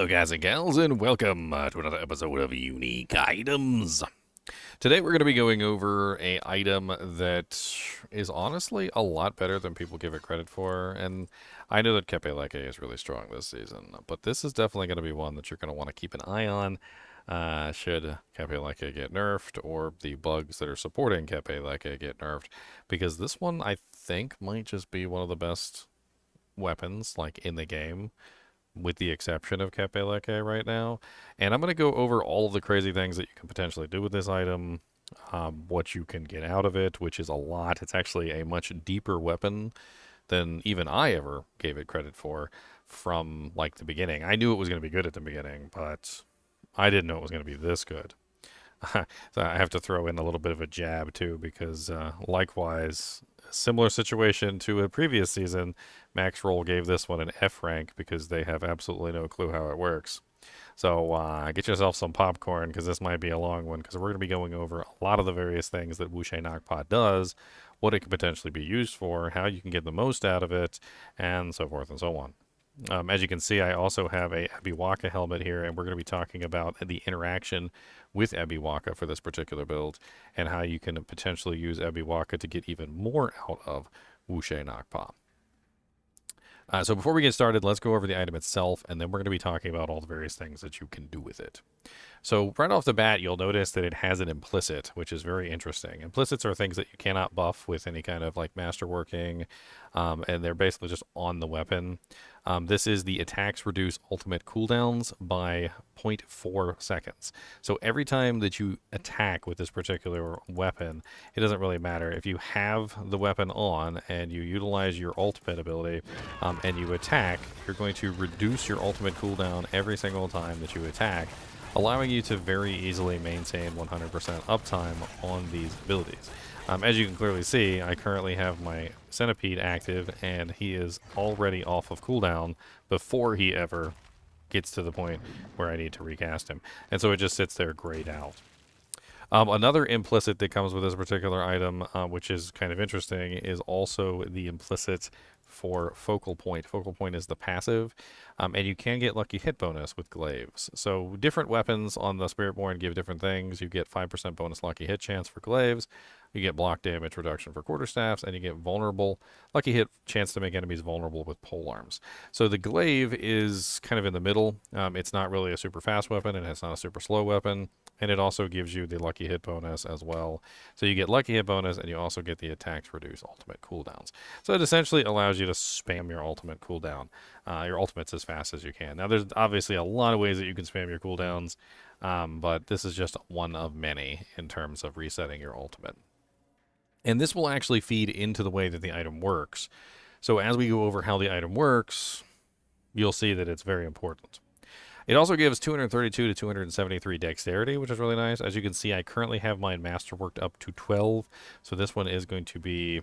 Hello guys and gals, and welcome to another episode of Unique Items. Today we're going to be going over a item that is honestly a lot better than people give it credit for, and I know that Ebeyaka is really strong this season, but this is definitely going to be one that you're going to want to keep an eye on should Ebeyaka get nerfed, or the bugs that are supporting Ebeyaka get nerfed, because this one I think might just be one of the best weapons like in the game with the exception of Ebeyaka right now. And I'm going to go over all of the crazy things that you can potentially do with this item, what you can get out of it, which is a lot. It's actually a much deeper weapon than even I ever gave it credit for from like the beginning. I knew it was going to be good at the beginning, but I didn't know it was going to be this good. So I have to throw in a little bit of a jab too, because likewise, similar situation to a previous season, Max Roll gave this one an F rank because they have absolutely no clue how it works. So get yourself some popcorn because this might be a long one, because we're going to be going over a lot of the various things that Wushe Nak Pa does, what it could potentially be used for, how you can get the most out of it, and so forth and so on. As you can see, I also have a Ebeyaka helmet here, and we're going to be talking about the interaction with Ebeyaka for this particular build, and how you can potentially use Ebeyaka to get even more out of Wushe Nak Pa. So before we get started, let's go over the item itself, and then we're going to be talking about all the various things that you can do with it. So right off the bat, you'll notice that it has an implicit, which is very interesting. Implicits are things that you cannot buff with any kind of like masterworking, and they're basically just on the weapon. This is the attacks reduce ultimate cooldowns by 0.4 seconds. So every time that you attack with this particular weapon, it doesn't really matter. If you have the weapon on and you utilize your ultimate ability and you attack, you're going to reduce your ultimate cooldown every single time that you attack, allowing you to very easily maintain 100% uptime on these abilities. As you can clearly see, I currently have my Centipede active, and he is already off of cooldown before he ever gets to the point where I need to recast him. And so it just sits there grayed out. Another implicit that comes with this particular item, which is kind of interesting, is also the implicit for Focal Point. Focal Point is the passive, and you can get lucky hit bonus with glaives. So different weapons on the Spiritborn give different things. You get 5% bonus lucky hit chance for glaives, you get block damage reduction for quarterstaffs, and you get vulnerable lucky hit chance to make enemies vulnerable with polearms. So the glaive is kind of in the middle. It's not really a super fast weapon, and it's not a super slow weapon, and it also gives you the lucky hit bonus as well. So you get lucky hit bonus, and you also get the attacks reduce ultimate cooldowns. So it essentially allows you to spam your ultimate cooldown, your ultimates as fast as you can. Now there's obviously a lot of ways that you can spam your cooldowns, but this is just one of many in terms of resetting your ultimate. And this will actually feed into the way that the item works. So as we go over how the item works, you'll see that it's very important. It also gives 232 to 273 dexterity, which is really nice. As you can see, I currently have mine masterworked up to 12, so this one is going to be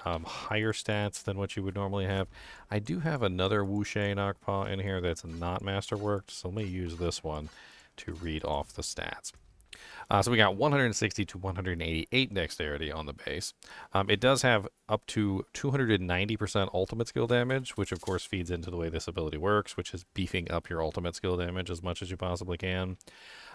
higher stats than what you would normally have. I do have another Wushe Nak Pa in here that's not masterworked, so let me use this one to read off the stats. So we got 160 to 188 dexterity on the base. It does have up to 290% ultimate skill damage, which of course feeds into the way this ability works, which is beefing up your ultimate skill damage as much as you possibly can.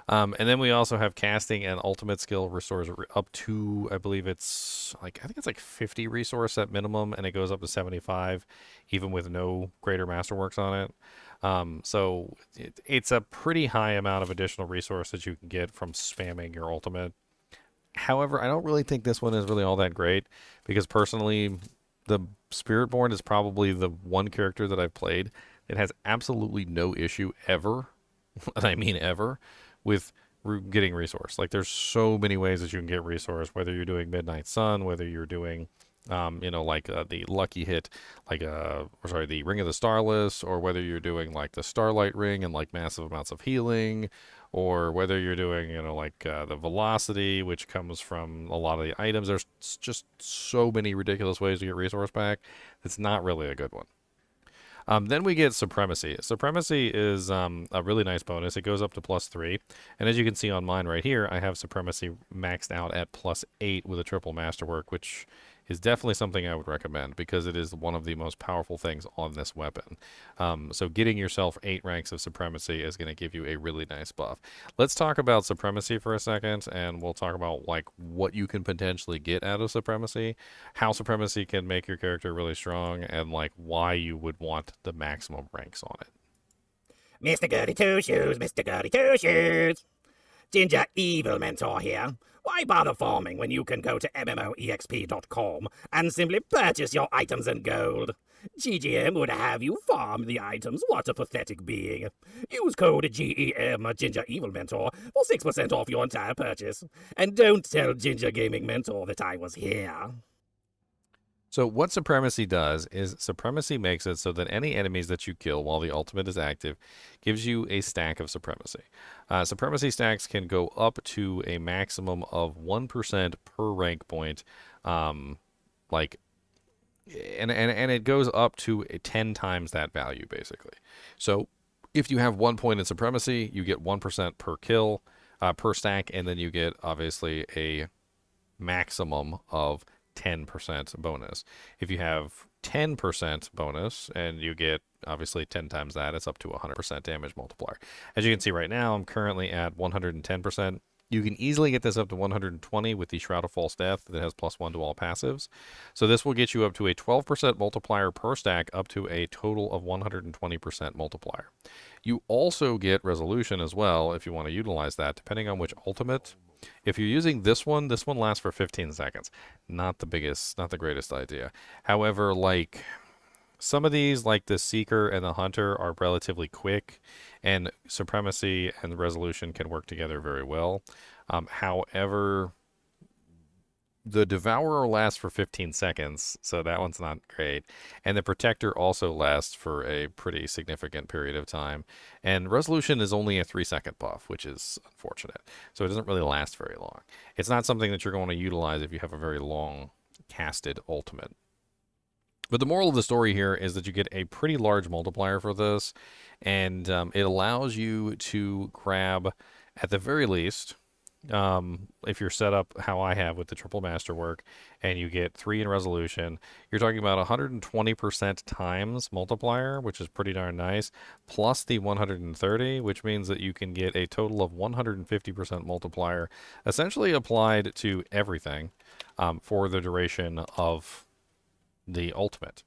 And then we also have casting and ultimate skill restores up to, I believe it's like, I think it's like 50 resource at minimum, and it goes up to 75 even with no greater masterworks on it. So it's a pretty high amount of additional resource that you can get from spamming your ultimate. However, I don't really think this one is really all that great, because personally, the Spiritborn is probably the one character that I've played that has absolutely no issue ever, and I mean ever, with getting resource. Like, there's so many ways that you can get resource, whether you're doing Midnight Sun, whether you're doing like the lucky hit, like the Ring of the Starless, or whether you're doing like the Starlight Ring and like massive amounts of healing, or whether you're doing, like the Velocity, which comes from a lot of the items. There's just so many ridiculous ways to get resource back. It's not really a good one. Then we get Supremacy. Supremacy is a really nice bonus. It goes up to +3. And as you can see on mine right here, I have Supremacy maxed out at +8 with a triple masterwork, which is definitely something I would recommend because it is one of the most powerful things on this weapon. So getting yourself 8 ranks of Supremacy is going to give you a really nice buff. Let's talk about Supremacy for a second, and we'll talk about like what you can potentially get out of Supremacy, how Supremacy can make your character really strong, and like why you would want the maximum ranks on it. Mr. Goody Two Shoes, Mr. Goody Two Shoes. Ginger Evil Mentor here. Why bother farming when you can go to MMOEXP.com and simply purchase your items in gold? GGM would have you farm the items. What a pathetic being. Use code GEM Ginger Evil Mentor for 6% off your entire purchase. And don't tell Ginger Gaming Mentor that I was here. So what Supremacy does is Supremacy makes it so that any enemies that you kill while the ultimate is active gives you a stack of Supremacy. Supremacy stacks can go up to a maximum of 1% per rank point, like, and it goes up to 10 times that value, basically. So if you have 1 point in Supremacy, you get 1% per kill, per stack, and then you get, obviously, a maximum of 10% bonus. If you have 10% bonus and you get obviously 10 times that, it's up to 100% damage multiplier. As you can see right now, I'm currently at 110%. You can easily get this up to 120 with the Shroud of False Death that has +1 to all passives. So this will get you up to a 12% multiplier per stack, up to a total of 120% multiplier. You also get Resolution as well if you want to utilize that, depending on which ultimate. If you're using this one lasts for 15 seconds. Not the greatest idea. However, like some of these, like the Seeker and the Hunter, are relatively quick, and Supremacy and the Resolution can work together very well. However, the Devourer lasts for 15 seconds, so that one's not great. And the Protector also lasts for a pretty significant period of time. And Resolution is only a 3-second buff, which is unfortunate. So it doesn't really last very long. It's not something that you're going to utilize if you have a very long casted ultimate. But the moral of the story here is that you get a pretty large multiplier for this, and it allows you to grab, at the very least, if you're set up how I have with the triple masterwork, and you get 3 in Resolution, you're talking about 120% times multiplier, which is pretty darn nice, plus the 130, which means that you can get a total of 150% multiplier, essentially applied to everything for the duration of the ultimate.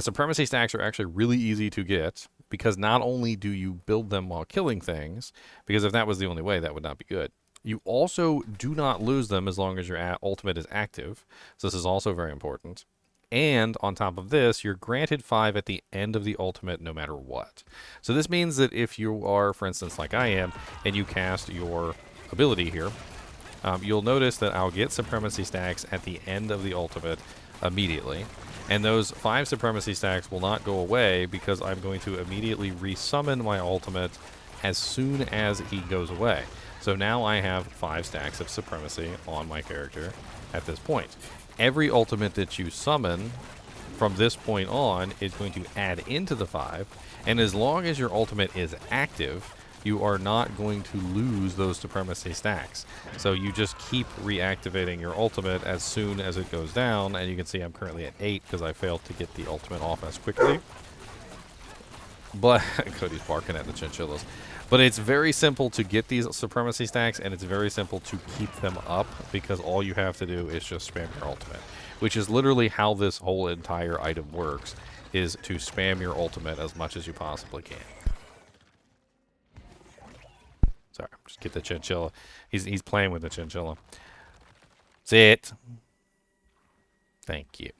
Supremacy stacks are actually really easy to get because not only do you build them while killing things, because if that was the only way, that would not be good. You also do not lose them as long as your ultimate is active. So this is also very important. And on top of this, you're granted 5 at the end of the ultimate no matter what. So this means that if you are, for instance, like I am, and you cast your ability here, you'll notice that I'll get Supremacy stacks at the end of the ultimate immediately. And those 5 Supremacy stacks will not go away because I'm going to immediately resummon my ultimate as soon as he goes away. So now I have 5 stacks of Supremacy on my character at this point. Every ultimate that you summon from this point on is going to add into the 5, and as long as your ultimate is active, you are not going to lose those Supremacy stacks. So you just keep reactivating your ultimate as soon as it goes down, and you can see I'm currently at 8 because I failed to get the ultimate off as quickly. But Cody's barking at the chinchillas. But it's very simple to get these Supremacy stacks, and it's very simple to keep them up because all you have to do is just spam your ultimate, which is literally how this whole entire item works, is to spam your ultimate as much as you possibly can. Sorry, just get the chinchilla. He's playing with the chinchilla. Sit. Thank you.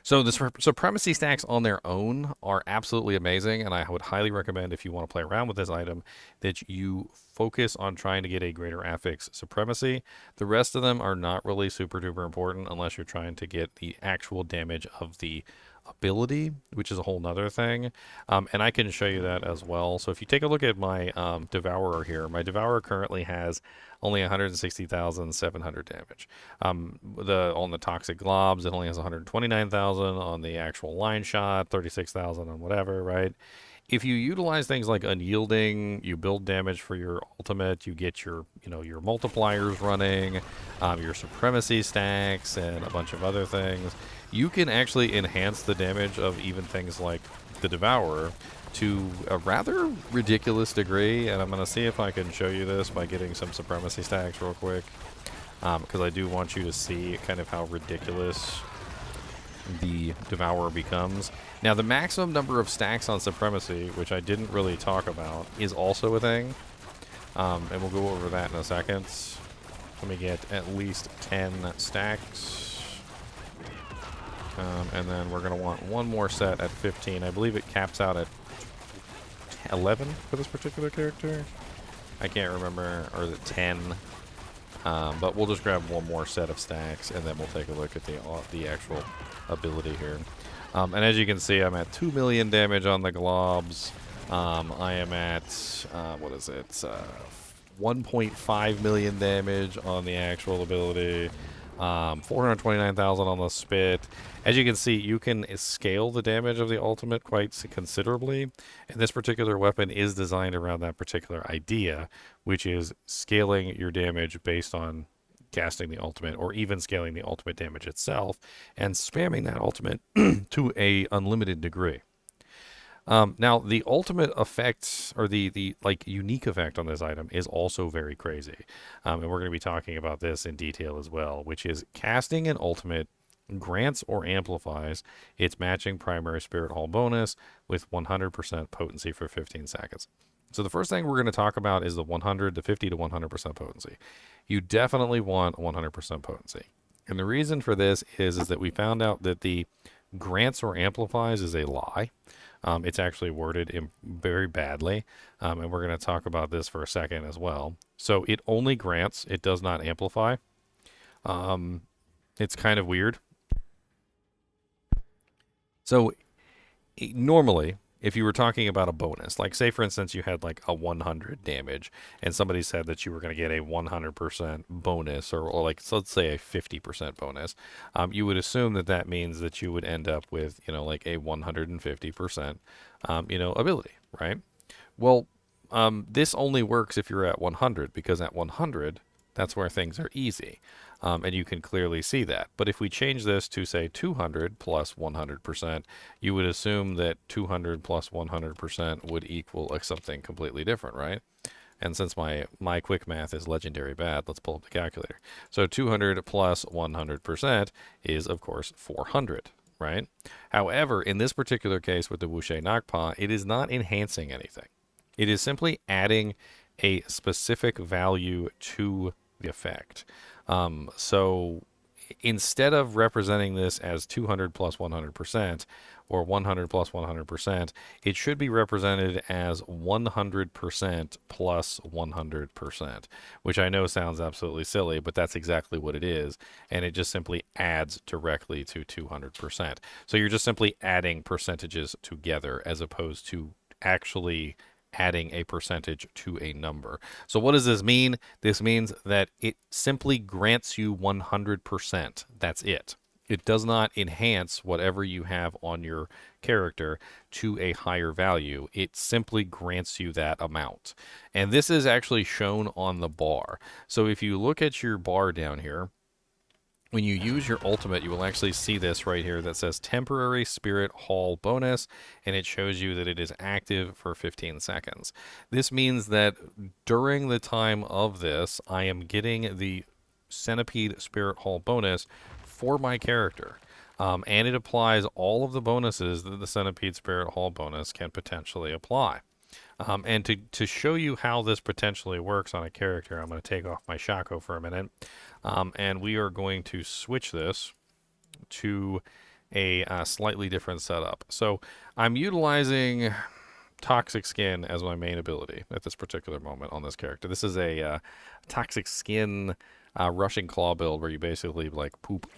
So the Supremacy stacks on their own are absolutely amazing, and I would highly recommend, if you want to play around with this item, that you focus on trying to get a greater affix Supremacy. The rest of them are not really super duper important unless you're trying to get the actual damage of the ability, which is a whole nother thing, and I can show you that as well. So if you take a look at my Devourer here, my Devourer currently has only 160,700 damage. On the Toxic Globs, it only has 129,000. On the actual line shot, 36,000 on whatever, right? if you utilize things like unyielding, you build damage for your ultimate, you get your, your multipliers running, your supremacy stacks, and a bunch of other things, you can actually enhance the damage of even things like the Devourer to a rather ridiculous degree. And I'm going to see if I can show you this by getting some supremacy stacks real quick, because I do want you to see kind of how ridiculous the Devourer becomes. Now, the maximum number of stacks on Supremacy, which I didn't really talk about, is also a thing. And we'll go over that in a second. Let me get at least 10 stacks. And then we're going to want one more set at 15. I believe it caps out at 11 for this particular character. I can't remember, or is it 10? But we'll just grab one more set of stacks, and then we'll take a look at the actual ability here. And as you can see, I'm at 2 million damage on the globs. I am at, 1.5 million damage on the actual ability. 429,000 on the spit. As you can see, you can scale the damage of the ultimate quite considerably, and this particular weapon is designed around that particular idea, which is scaling your damage based on casting the ultimate, or even scaling the ultimate damage itself and spamming that ultimate to a unlimited degree. Now, the ultimate effect, or the unique effect on this item, is also very crazy. And we're going to be talking about this in detail as well, which is casting an ultimate grants or amplifies its matching primary Spirit Hall bonus with 100% potency for 15 seconds. So the first thing we're going to talk about is the 100 to 50 to 100% potency. You definitely want 100% potency. And the reason for this is that we found out that the grants or amplifies is a lie. It's actually worded very badly, and we're going to talk about this for a second as well. So it only grants, it does not amplify. It's kind of weird. So normally, if you were talking about a bonus, like say for instance you had like a 100 damage and somebody said that you were going to get a 100% bonus, or like, so let's say a 50% bonus, you would assume that that means that you would end up with, like a 150%, ability, right? Well, this only works if you're at 100, because at 100, that's where things are easy. And you can clearly see that. But if we change this to, say, 200 plus 100%, you would assume that 200 plus 100% would equal something completely different, right? And since my quick math is legendary bad, let's pull up the calculator. So 200 plus 100% is, of course, 400, right? However, in this particular case with the Wushe Nak Pa, it is not enhancing anything. It is simply adding a specific value to the effect. So instead of representing this as 200 plus 100% or 100 plus 100%, it should be represented as 100% plus 100%, which I know sounds absolutely silly, but that's exactly what it is. And it just simply adds directly to 200%. So you're just simply adding percentages together as opposed to actually adding a percentage to a number. So what does this mean? This means that it simply grants you 100%. That's it. It does not enhance whatever you have on your character to a higher value. It simply grants you that amount. And this is actually shown on the bar. So if you look at your bar down here, when you use your ultimate, you will actually see this right here that says temporary Spirit Hall bonus, and it shows you that it is active for 15 seconds. This means that during the time of this, I am getting the Centipede Spirit Hall bonus for my character. And it applies all of the bonuses that the Centipede Spirit Hall bonus can potentially apply. And to show you how this potentially works on a character, I'm going to take off my Shaco for a minute. And we are going to switch this to a slightly different setup. So I'm utilizing Toxic Skin as my main ability at this particular moment on this character. This is a Toxic Skin Rushing Claw build where you basically like poop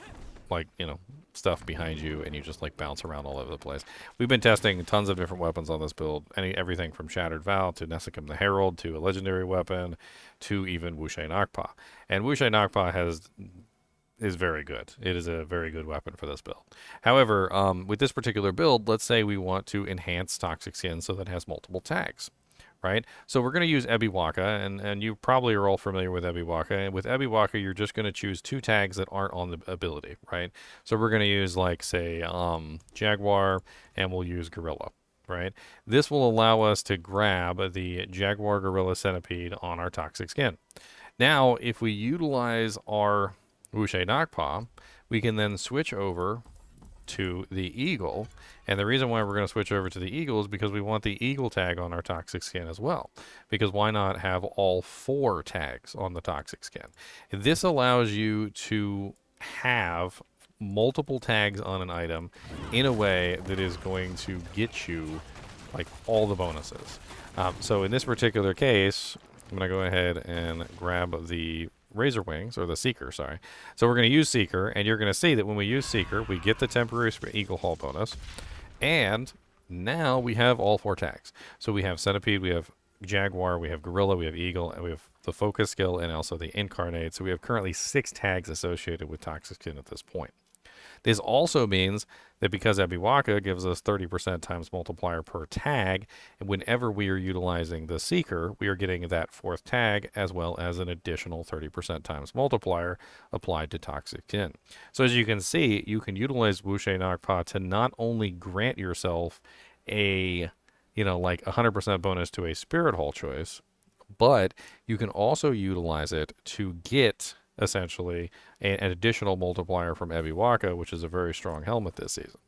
stuff behind you and you just like bounce around all over the place. We've been testing tons of different weapons on this build, everything from Shattered Vow to Nessikum the Herald to a legendary weapon to even Wushe Nak Pa. And Wushe Nak Pa has is very good. It is a very good weapon for this build. However, with this particular build, let's say we want to enhance Toxic Skin so that it has multiple tags, right? So we're going to use Ebeyaka, and you probably are all familiar with Ebeyaka. And with Ebeyaka, you're just going to choose 2 tags that aren't on the ability, right? So we're going to use, like, say, Jaguar, and we'll use Gorilla, right? This will allow us to grab the Jaguar Gorilla Centipede on our Toxic Skin. Now, if we utilize our Wushe Nak Pa, we can then switch over to the Eagle. And the reason why we're going to switch over to the Eagle is because we want the Eagle tag on our Toxic Skin as well. Because why not have all 4 tags on the Toxic Skin? This allows you to have multiple tags on an item in a way that is going to get you like all the bonuses. So in this particular case, I'm going to go ahead and grab the Razor Wings, or the Seeker, sorry. So we're going to use Seeker, and you're going to see that when we use Seeker, we get the temporary Eagle Haul bonus, and now we have all 4 tags. So we have Centipede, we have Jaguar, we have Gorilla, we have Eagle, and we have the Focus skill, and also the Incarnate. So we have currently 6 tags associated with Toxic Skin at this point. This also means that because Ebeyaka gives us 30% times multiplier per tag, and whenever we are utilizing the Seeker, we are getting that 4th tag as well as an additional 30% times multiplier applied to Toxic Skin. So as you can see, you can utilize Wushe Nak Pa to not only grant yourself a, like 100% bonus to a Spirit Hall choice, but you can also utilize it to get essentially an additional multiplier from Ebeyaka, which is a very strong helmet this season.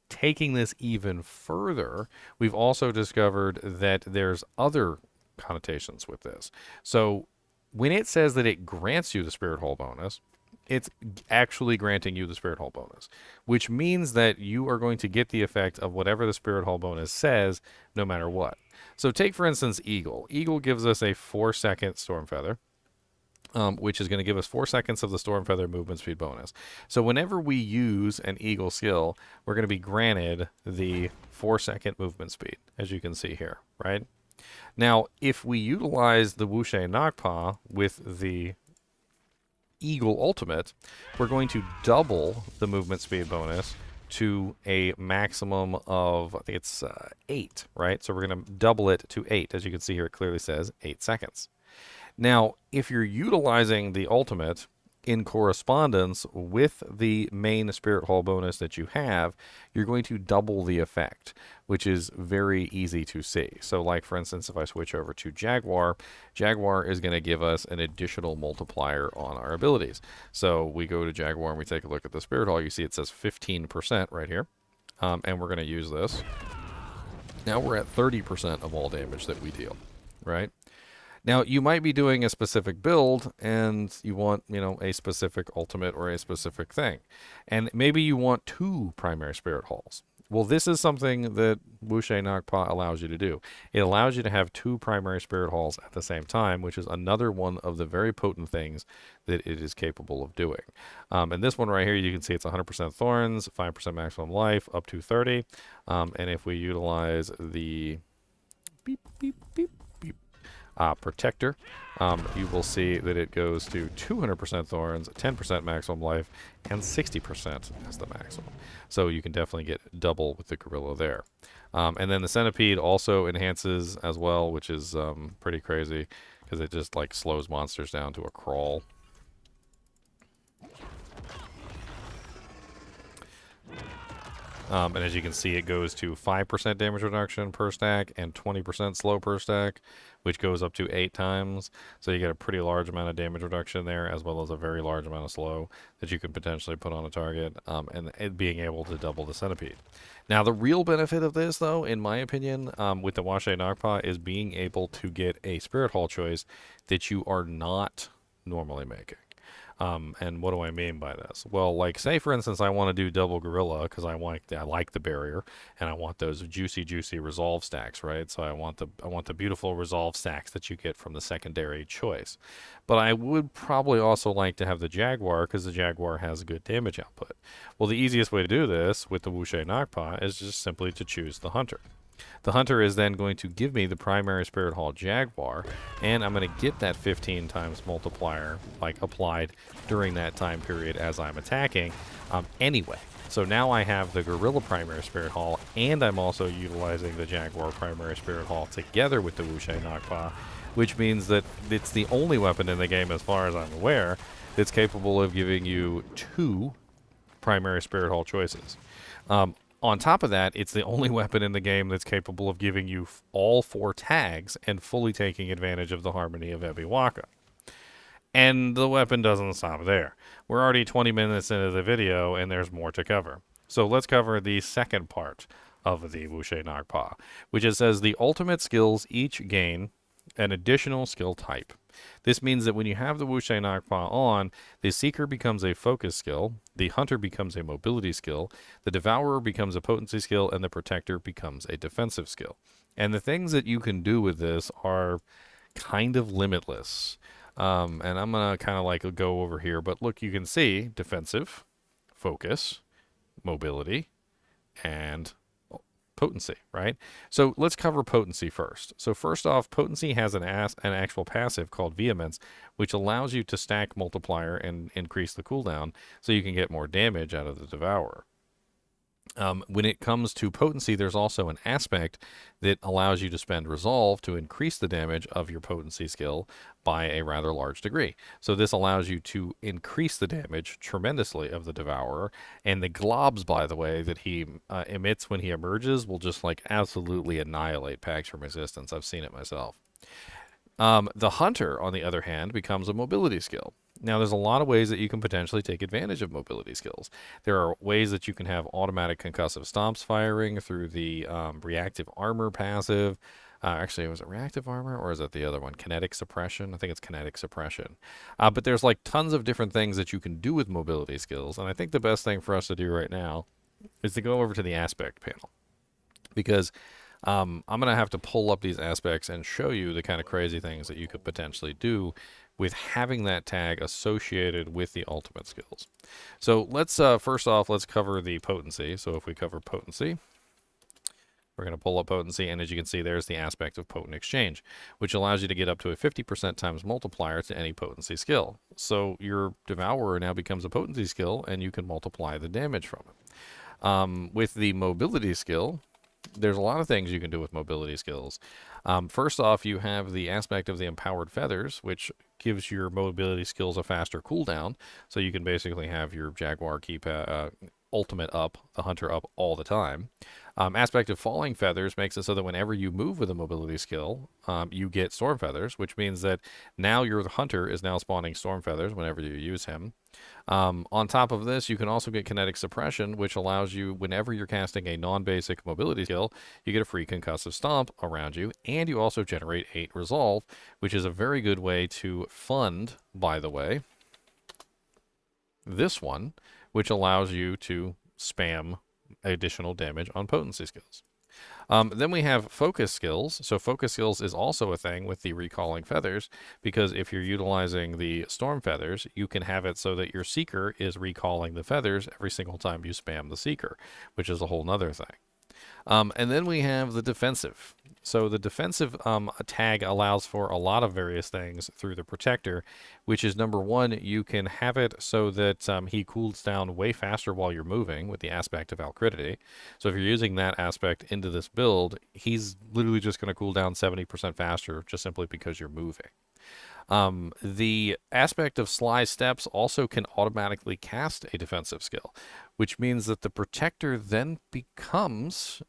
Taking this even further, we've also discovered that there's other connotations with this. So when it says that it grants you the Spirit Hole bonus, it's actually granting you the Spirit Hole bonus, which means that you are going to get the effect of whatever the Spirit Hole bonus says, no matter what. So take, for instance, Eagle. Eagle gives us a 4-second Storm Feather, which is going to give us 4 seconds of the Storm Feather movement speed bonus. So whenever we use an Eagle skill, we're going to be granted the 4-second movement speed, as you can see here, right? Now, if we utilize the Wushe Nak Pa with the Eagle Ultimate, we're going to double the movement speed bonus to a maximum of, I think it's 8, right? So we're going to double it to 8. As you can see here, it clearly says 8 seconds. Now, if you're utilizing the ultimate in correspondence with the main Spirit Hall bonus that you have, you're going to double the effect, which is very easy to see. So like, for instance, if I switch over to Jaguar, Jaguar is going to give us an additional multiplier on our abilities. So we go to Jaguar and we take a look at the Spirit Hall. You see it says 15% right here, and we're going to use this. Now we're at 30% of all damage that we deal, right? Now, you might be doing a specific build and you want, a specific ultimate or a specific thing. And maybe you want 2 primary Spirit Halls. Well, this is something that Wushe Nak Pa allows you to do. It allows you to have 2 primary Spirit Halls at the same time, which is another one of the very potent things that it is capable of doing. And this one right here, you can see it's 100% Thorns, 5% maximum life, up to 30. And if we utilize the beep, beep, beep, Protector, you will see that it goes to 200% Thorns, 10% maximum life, and 60% as the maximum. So you can definitely get double with the Gorilla there. And then the Centipede also enhances as well, which is pretty crazy because it just like slows monsters down to a crawl. And as you can see, it goes to 5% damage reduction per stack and 20% slow per stack, which goes up to 8 times. So you get a pretty large amount of damage reduction there, as well as a very large amount of slow that you could potentially put on a target, and it being able to double the Centipede. Now, the real benefit of this, though, in my opinion, with the Wushe Nak Pa, is being able to get a Spirit Hall choice that you are not normally making. And what do I mean by this? Well, like, say for instance, I want to do double Gorilla because I like the barrier and I want those juicy resolve stacks, right? So I want the beautiful resolve stacks that you get from the secondary choice. But I would probably also like to have the Jaguar because the Jaguar has good damage output. Well, the easiest way to do this with the Wushe Nak Pa is just simply to choose the Hunter. The hunter is then going to give me the primary Spirit Hall Jaguar, and I'm going to get that 15 times multiplier like applied during that time period as I'm attacking anyway. So now I have the Gorilla Primary Spirit Hall, and I'm also utilizing the Jaguar Primary Spirit Hall together with the Wushe Nak Pa, which means that it's the only weapon in the game, as far as I'm aware, that's capable of giving you 2 primary Spirit Hall choices. On top of that, it's the only weapon in the game that's capable of giving you all 4 tags and fully taking advantage of the harmony of Ebeyaka. And the weapon doesn't stop there. We're already 20 minutes into the video, and there's more to cover. So let's cover the second part of the Wushe Nak Pa, which it says the ultimate skills each gain an additional skill type. This means that when you have the Wushe Nak Pa on, the Seeker becomes a focus skill, the Hunter becomes a mobility skill, the Devourer becomes a potency skill, and the Protector becomes a defensive skill. And the things that you can do with this are kind of limitless. And I'm going to kind of like go over here, but look, you can see defensive, focus, mobility, and potency, right? So let's cover potency first. So first off, potency has an actual passive called Vehemence, which allows you to stack multiplier and increase the cooldown so you can get more damage out of the Devourer. When it comes to potency, there's also an aspect that allows you to spend resolve to increase the damage of your potency skill by a rather large degree. So this allows you to increase the damage tremendously of the Devourer, and the globs, by the way, that he emits when he emerges will just like absolutely annihilate packs from resistance. I've seen it myself. The Hunter, on the other hand, becomes a mobility skill. Now, there's a lot of ways that you can potentially take advantage of mobility skills. There are ways that you can have automatic concussive stomps firing through the reactive armor passive. Actually, was it reactive armor or is it the other one? Kinetic suppression? I think it's kinetic suppression. But there's like tons of different things that you can do with mobility skills. And I think the best thing for us to do right now is to go over to the aspect panel. Because I'm going to have to pull up these aspects and show you the kind of crazy things that you could potentially do with having that tag associated with the ultimate skills. So let's first off, let's cover the potency. So if we cover potency, we're going to pull up potency, and as you can see, there's the aspect of potent exchange, which allows you to get up to a 50% times multiplier to any potency skill. So your Devourer now becomes a potency skill, and you can multiply the damage from it. With the mobility skill, there's a lot of things you can do with mobility skills. First off, you have the aspect of the empowered feathers, which gives your mobility skills a faster cooldown. So you can basically have your Jaguar keep ultimate up, the Hunter up all the time. Aspect of falling feathers makes it so that whenever you move with a mobility skill, you get storm feathers, which means that now your Hunter is now spawning storm feathers whenever you use him. On top of this, you can also get kinetic suppression, which allows you, whenever you're casting a non-basic mobility skill, you get a free concussive stomp around you, and you also generate 8 resolve, which is a very good way to fund, by the way, this one, which allows you to spam additional damage on potency skills. Then we have focus skills. So focus skills is also a thing with the recalling feathers, because if you're utilizing the storm feathers, you can have it so that your Seeker is recalling the feathers every single time you spam the Seeker, which is a whole nother thing. And then we have the defensive. So the defensive tag allows for a lot of various things through the Protector, which is number one, you can have it so that he cools down way faster while you're moving with the aspect of Alcridity. So if you're using that aspect into this build, he's literally just going to cool down 70% faster just simply because you're moving. The aspect of Sly Steps also can automatically cast a defensive skill, which means that the Protector then becomes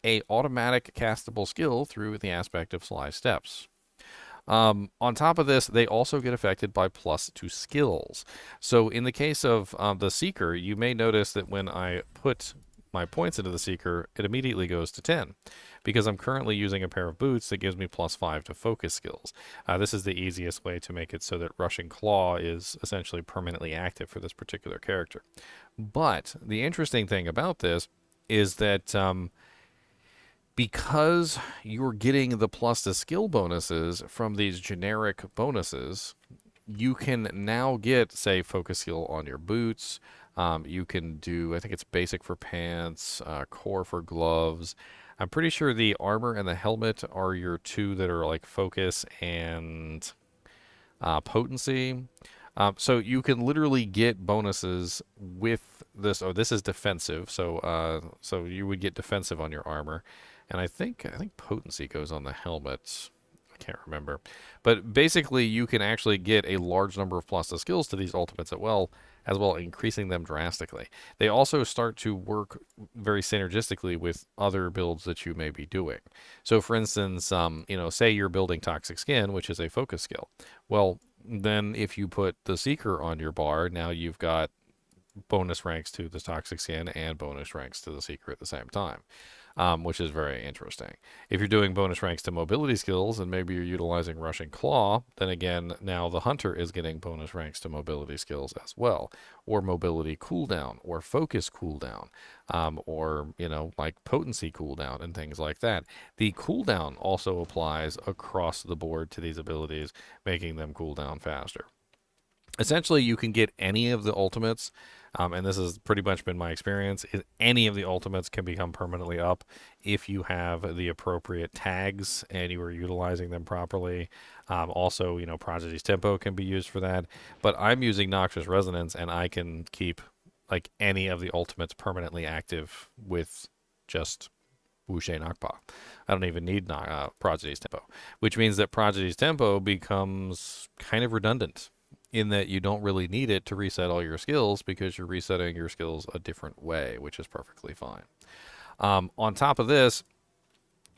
a automatic castable skill through the aspect of Sly Steps. On top of this, they also get affected by plus to skills. So in the case of the Seeker, you may notice that when I put my points into the Seeker, it immediately goes to 10 because I'm currently using a pair of boots that gives me +5 to focus skills. This is the easiest way to make it so that Rushing Claw is essentially permanently active for this particular character. But the interesting thing about this is that because you're getting the plus to skill bonuses from these generic bonuses, you can now get, say, focus skill on your boots. You can do, I think it's basic for pants, core for gloves. I'm pretty sure the armor and the helmet are your two that are like focus and potency. So you can literally get bonuses with this. Oh, this is defensive. So you would get defensive on your armor, and I think potency goes on the helmet. I can't remember, but basically you can actually get a large number of plus skills to these ultimates as well, increasing them drastically. They also start to work very synergistically with other builds that you may be doing. So, for instance, say you're building Toxic Skin, which is a focus skill. Well, then if you put the Seeker on your bar, now you've got bonus ranks to the Toxic Skin and bonus ranks to the Seeker at the same time, which is very interesting. If you're doing bonus ranks to mobility skills and maybe you're utilizing Rushing Claw, then again, now the Hunter is getting bonus ranks to mobility skills as well, or mobility cooldown, or focus cooldown, or, like potency cooldown and things like that. The cooldown also applies across the board to these abilities, making them cooldown faster. Essentially, you can get any of the ultimates, and this has pretty much been my experience, is any of the ultimates can become permanently up if you have the appropriate tags and you are utilizing them properly. Also, Prodigy's Tempo can be used for that, but I'm using Noxious Resonance, and I can keep like any of the ultimates permanently active with just Wushe Nak Pa. I don't even need Prodigy's Tempo, which means that Prodigy's Tempo becomes kind of redundant in that you don't really need it to reset all your skills because you're resetting your skills a different way, which is perfectly fine. On top of this,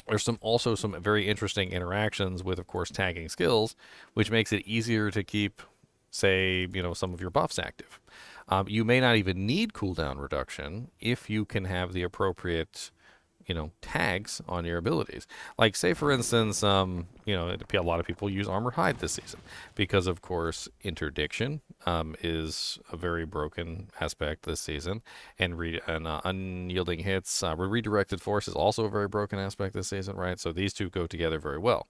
there's also some very interesting interactions with, of course, tagging skills, which makes it easier to keep, say, some of your buffs active. You may not even need cooldown reduction if you can have the appropriate tags on your abilities. Like, say, for instance, a lot of people use Armored Hide this season because, of course, Interdiction is a very broken aspect this season, and Unyielding Hits, Redirected Force is also a very broken aspect this season, right? So these two go together very well.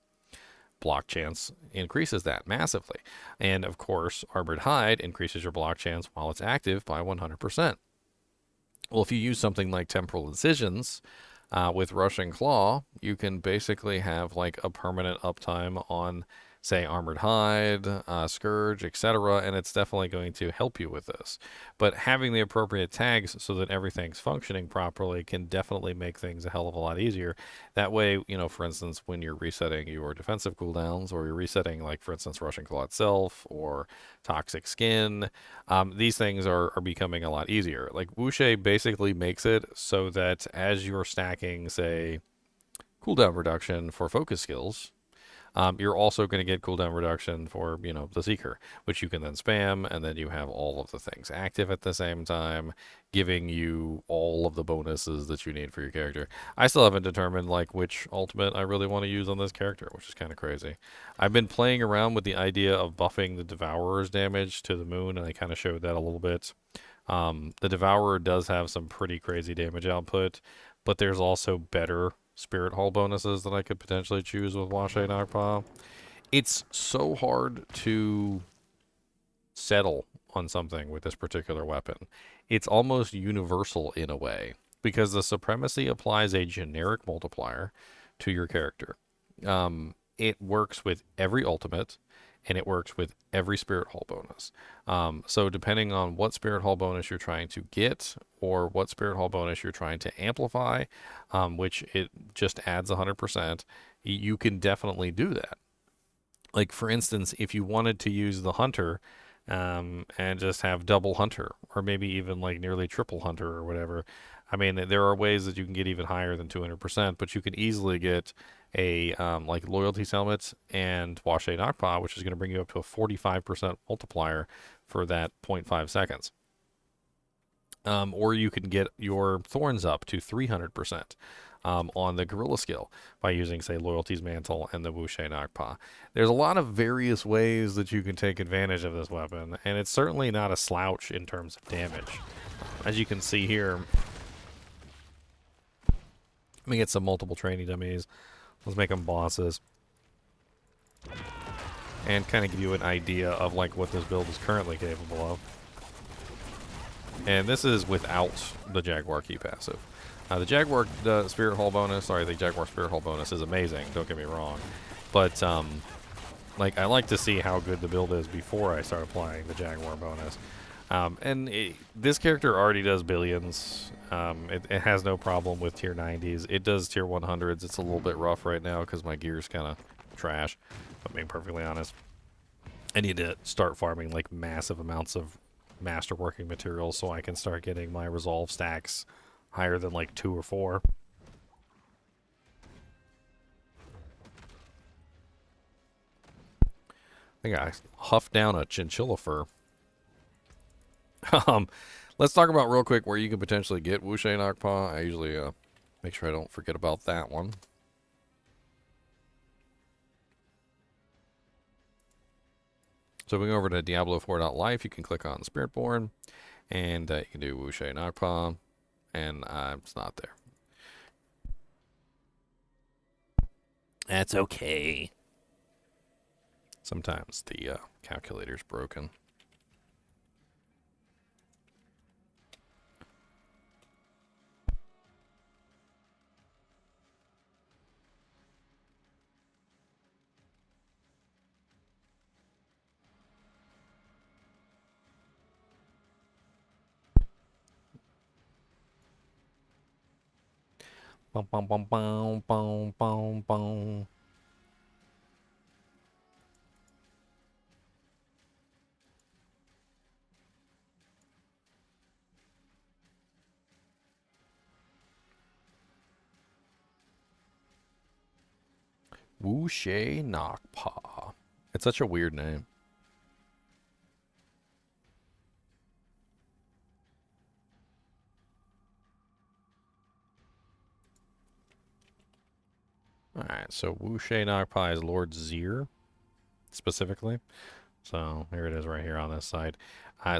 Block chance increases that massively. And, of course, Armored Hide increases your block chance while it's active by 100%. Well, if you use something like Temporal Incisions, with Rushing Claw, you can basically have like a permanent uptime on, say, Armored Hide, Scourge, etc., and it's definitely going to help you with this. But having the appropriate tags so that everything's functioning properly can definitely make things a hell of a lot easier. That way, for instance, when you're resetting your defensive cooldowns, or you're resetting, like, for instance, Rushing Claw itself, or Toxic Skin, these things are becoming a lot easier. Like, Wushe basically makes it so that as you're stacking, say, cooldown reduction for focus skills, you're also going to get cooldown reduction for, the Seeker, which you can then spam, and then you have all of the things active at the same time, giving you all of the bonuses that you need for your character. I still haven't determined, like, which ultimate I really want to use on this character, which is kind of crazy. I've been playing around with the idea of buffing the Devourer's damage to the moon, and I kind of showed that a little bit. The Devourer does have some pretty crazy damage output, but there's also better Spirit Hall bonuses that I could potentially choose with Wushe Nak Pa. It's so hard to settle on something with this particular weapon. It's almost universal in a way, because the Supremacy applies a generic multiplier to your character. It works with every ultimate, and it works with every Spirit Hall bonus. So depending on what Spirit Hall bonus you're trying to get, or what Spirit Hall bonus you're trying to amplify, which it just adds 100%, you can definitely do that. Like, for instance, if you wanted to use the Hunter, and just have double Hunter, or maybe even like nearly triple Hunter or whatever. I mean, there are ways that you can get even higher than 200%, but you can easily get a like Loyalty Helmet and Wushe Nak Pa, which is going to bring you up to a 45% multiplier for that 0.5 seconds. Or you can get your Thorns up to 300% on the Gorilla skill by using, say, Loyalty's Mantle and the Wushe Nak Pa. There's a lot of various ways that you can take advantage of this weapon, and it's certainly not a slouch in terms of damage. As you can see here, let me get some multiple training dummies. Let's make them bosses. And kind of give you an idea of like what this build is currently capable of. And this is without the Jaguar Key passive. The Jaguar Spirit Hull bonus, sorry, the Jaguar Spirit Hull bonus is amazing, don't get me wrong. But, like, I like to see how good the build is before I start applying the Jaguar bonus. This character already does billions. It has no problem with tier 90s. It does tier 100s. It's a little bit rough right now because my gear's kind of trash, if I'm being perfectly honest. I need to start farming, like, massive amounts of masterworking materials so I can start getting my resolve stacks higher than, like, 2 or 4. I think I huffed down a chinchilla fur. Let's talk about real quick where you can potentially get Wushe Nak Pa. I usually make sure I don't forget about that one. So we go over to Diablo 4.life. You can click on Spiritborn, and you can do Wushe Nak Pa, and it's not there. That's okay. Sometimes the calculator's broken. Bum, bum, bum, bum, bum, bum, bum. Wushe Nak Pa. It's such a weird name. Alright, so Wushe Nak Pa is Lord Zir, specifically. So here it is right here on this side.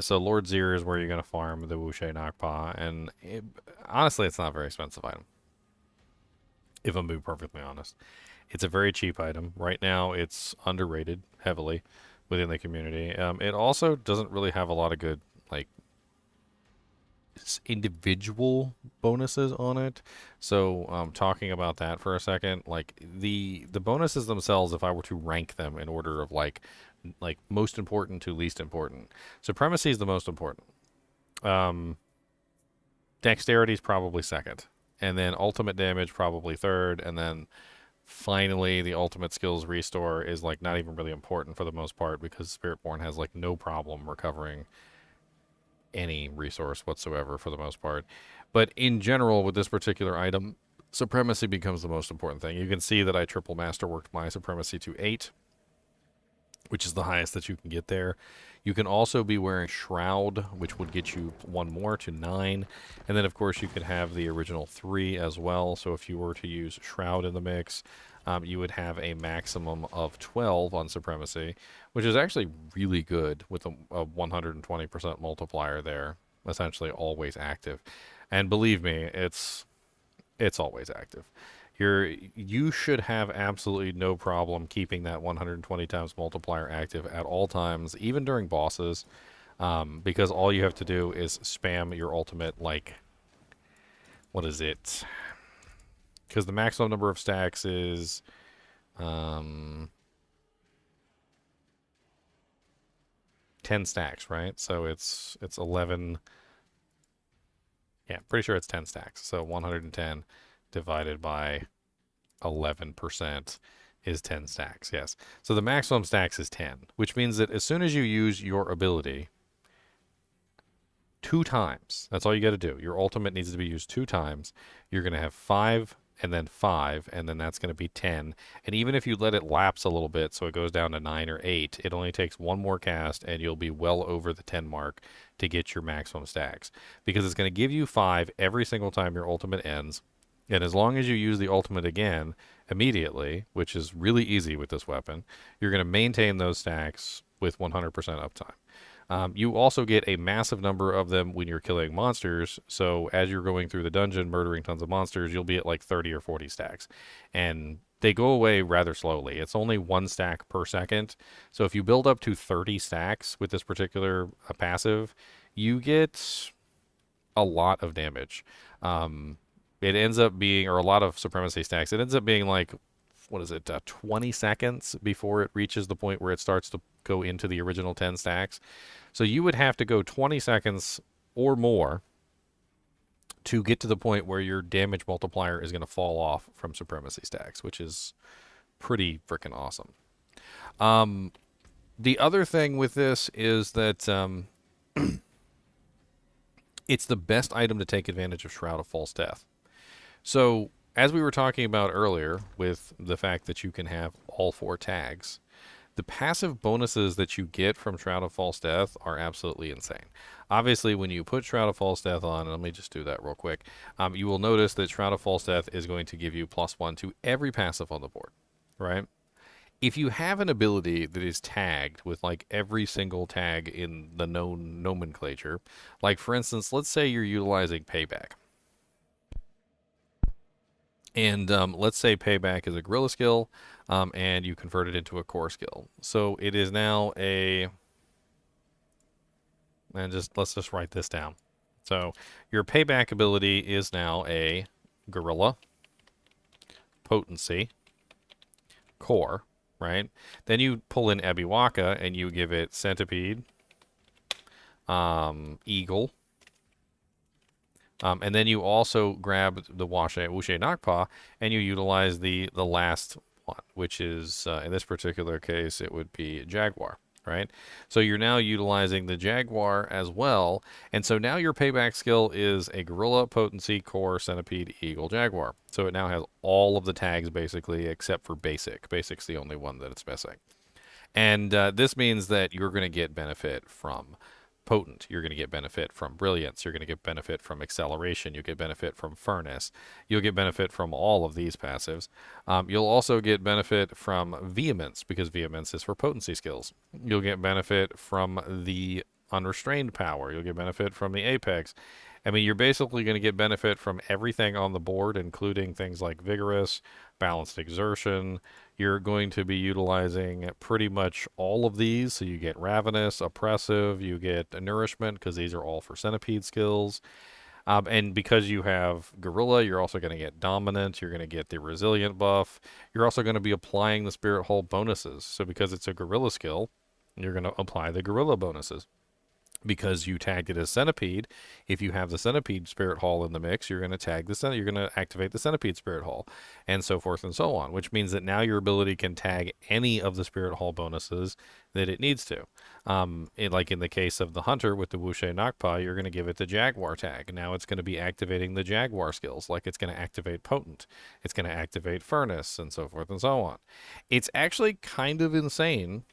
So Lord Zir is where you're going to farm the Wushe Nak Pa, and honestly, it's not a very expensive item, if I'm being perfectly honest. It's a very cheap item. Right now, it's underrated heavily within the community. It also doesn't really have a lot of good, like, individual bonuses on it. So talking about that for a second, like the bonuses themselves, if I were to rank them in order of like most important to least important, Supremacy is the most important. Dexterity is probably second, and then ultimate damage probably third, and then finally the ultimate skills restore is like not even really important for the most part because Spiritborn has like no problem recovering any resource whatsoever for the most part. But in general, with this particular item, Supremacy becomes the most important thing. You can see that I triple masterworked my Supremacy to 8, which is the highest that you can get there. You can also be wearing Shroud, which would get you one more to 9. And then, of course, you could have the original 3 as well. So if you were to use Shroud in the mix, you would have a maximum of 12 on Supremacy, which is actually really good with a 120% multiplier there, essentially always active. And believe me, it's always active. You should have absolutely no problem keeping that 120 times multiplier active at all times, even during bosses, because all you have to do is spam your ultimate, like, what is it? Because the maximum number of stacks is 10 stacks, right? So it's 11. Yeah, pretty sure it's 10 stacks. So 110 divided by 11% is 10 stacks, yes. So the maximum stacks is 10, which means that as soon as you use your ability 2 times, that's all you got to do. Your ultimate needs to be used 2 times. You're going to have 5 and then 5, and then that's going to be 10. And even if you let it lapse a little bit, so it goes down to 9 or 8, it only takes one more cast, and you'll be well over the 10 mark to get your maximum stacks. Because it's going to give you 5 every single time your ultimate ends. And as long as you use the ultimate again immediately, which is really easy with this weapon, you're going to maintain those stacks with 100% uptime. You also get a massive number of them when you're killing monsters. So as you're going through the dungeon, murdering tons of monsters, you'll be at like 30 or 40 stacks. And they go away rather slowly. It's only 1 stack per second. So if you build up to 30 stacks with this particular passive, you get a lot of damage. it ends up being, or a lot of Supremacy stacks, it ends up being like, what is it, 20 seconds before it reaches the point where it starts to go into the original 10 stacks. So you would have to go 20 seconds or more to get to the point where your damage multiplier is going to fall off from Supremacy stacks, which is pretty freaking awesome. The other thing with this is that it's the best item to take advantage of Shroud of False Death. So, as we were talking about earlier, with the fact that you can have all 4 tags, the passive bonuses that you get from Shroud of False Death are absolutely insane. Obviously, when you put Shroud of False Death on, let me just do that real quick, you will notice that Shroud of False Death is going to give you +1 to every passive on the board, right? If you have an ability that is tagged with like every single tag in the known nomenclature, like for instance, let's say you're utilizing Payback. And let's say Payback is a guerrilla skill, and you convert it into a core skill. So it is now a, and let's just write this down. So your Payback ability is now a guerrilla, potency, core, right? Then you pull in Ebeyaka and you give it centipede, eagle, and then you also grab the Wushe Nak Pa and you utilize the last one, which is, in this particular case, it would be Jaguar, right? So you're now utilizing the Jaguar as well, and so now your Payback skill is a Gorilla, Potency, Core, Centipede, Eagle, Jaguar. So it now has all of the tags, basically, except for Basic. Basic's the only one that it's missing. And this means that you're going to get benefit from Potent. You're going to get benefit from Brilliance. You're going to get benefit from Acceleration. You'll get benefit from Furnace. You'll get benefit from all of these passives. You'll also get benefit from Vehemence, because Vehemence is for potency skills. You'll get benefit from the Unrestrained Power. You'll get benefit from the Apex. I mean, you're basically going to get benefit from everything on the board, including things like Vigorous, Balanced Exertion. You're going to be utilizing pretty much all of these. So you get Ravenous, Oppressive, you get Nourishment, because these are all for Centipede skills. And because you have Gorilla, you're also going to get Dominant. You're going to get the Resilient buff. You're also going to be applying the Spirit Hull bonuses. So because it's a Gorilla skill, you're going to apply the Gorilla bonuses. Because you tagged it as Centipede, if you have the Centipede Spirit Hall in the mix, you're going to tag the you're going to activate the Centipede Spirit Hall, and so forth and so on. Which means that now your ability can tag any of the Spirit Hall bonuses that it needs to. Like in the case of the Hunter with the Wushe Nak Pa, you're going to give it the Jaguar tag. Now it's going to be activating the Jaguar skills, like it's going to activate Potent, it's going to activate Furnace, and so forth and so on. It's actually kind of insane.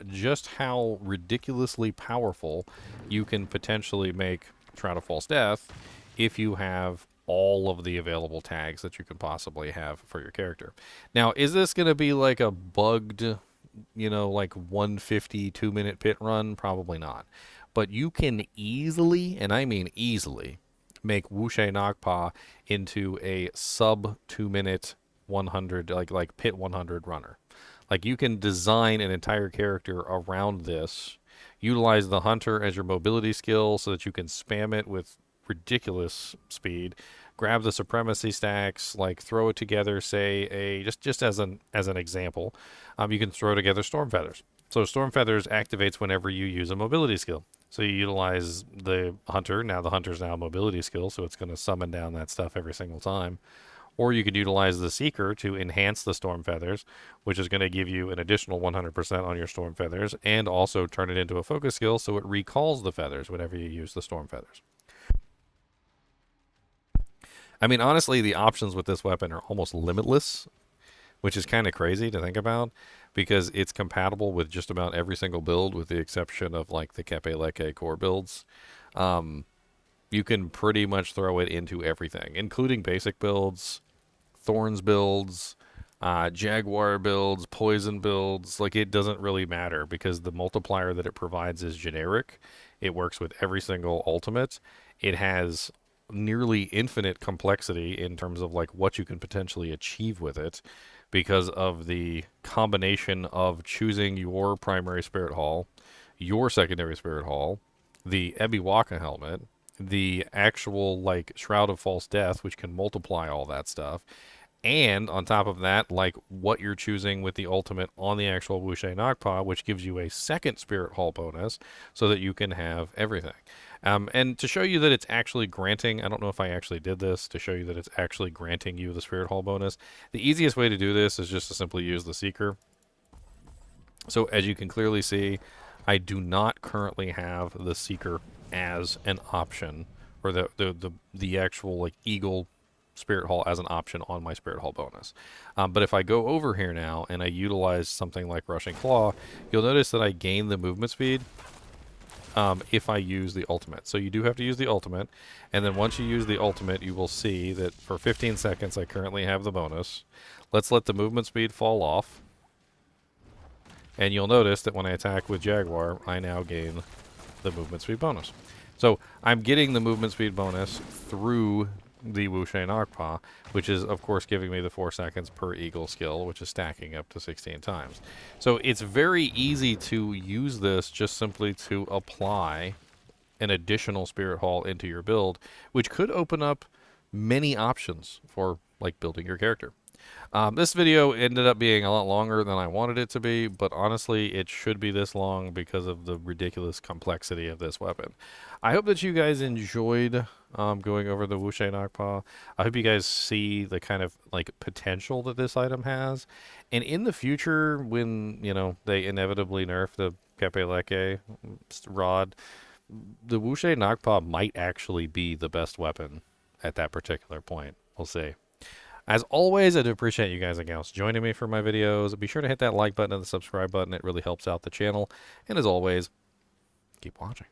Just how ridiculously powerful you can potentially make Shroud of False Death if you have all of the available tags that you could possibly have for your character. Now, is this going to be like a bugged, like 150 2-minute pit run? Probably not. But you can easily, and I mean easily, make Wushe Nak Pa into a sub 2-minute 100, like pit 100 runner. Like, you can design an entire character around this, utilize the Hunter as your mobility skill so that you can spam it with ridiculous speed, grab the Supremacy stacks, like throw it together, say just as an example, you can throw together Storm Feathers. So Storm Feathers activates whenever you use a mobility skill. So you utilize the Hunter. Now the Hunter's now a mobility skill, so it's going to summon down that stuff every single time. Or you could utilize the Seeker to enhance the Storm Feathers, which is going to give you an additional 100% on your Storm Feathers, and also turn it into a focus skill so it recalls the feathers whenever you use the Storm Feathers. I mean, honestly, the options with this weapon are almost limitless, which is kind of crazy to think about, because it's compatible with just about every single build, with the exception of like the Ebeyaka core builds. You can pretty much throw it into everything, including basic builds, Thorns builds, Jaguar builds, Poison builds. Like, it doesn't really matter, because the multiplier that it provides is generic. It works with every single ultimate. It has nearly infinite complexity in terms of like what you can potentially achieve with it, because of the combination of choosing your primary Spirit Hall, your secondary Spirit Hall, the Ebeyaka helmet, the actual like Shroud of False Death, which can multiply all that stuff, and on top of that, like what you're choosing with the ultimate on the actual Wushe Nak Pa, which gives you a second Spirit Hall bonus, so that you can have everything. And to show you that it's actually granting, I don't know if I actually did this, to show you that it's actually granting you the Spirit Hall bonus, the easiest way to do this is just to simply use the Seeker. So as you can clearly see, I do not currently have the Seeker as an option, or the actual like Eagle Spirit Hall as an option on my Spirit Hall bonus. But if I go over here now and I utilize something like Rushing Claw, you'll notice that I gain the movement speed if I use the ultimate. So you do have to use the ultimate, and then once you use the ultimate, you will see that for 15 seconds I currently have the bonus. Let's let the movement speed fall off. And you'll notice that when I attack with Jaguar, I now gain the movement speed bonus. So I'm getting the movement speed bonus through the Wushe Nak Pa, which is, of course, giving me the 4 seconds per Eagle skill, which is stacking up to 16 times. So it's very easy to use this just simply to apply an additional Spirit Hall into your build, which could open up many options for like building your character. This video ended up being a lot longer than I wanted it to be, but honestly, it should be this long because of the ridiculous complexity of this weapon. I hope that you guys enjoyed going over the Wushe Nak Pa. I hope you guys see the kind of like potential that this item has, and in the future, when they inevitably nerf the Ebeyaka rod, the Wushe Nak Pa might actually be the best weapon at that particular point. We'll see. As always, I do appreciate you guys and gals joining me for my videos. Be sure to hit that like button and the subscribe button. It really helps out the channel. And as always, keep watching.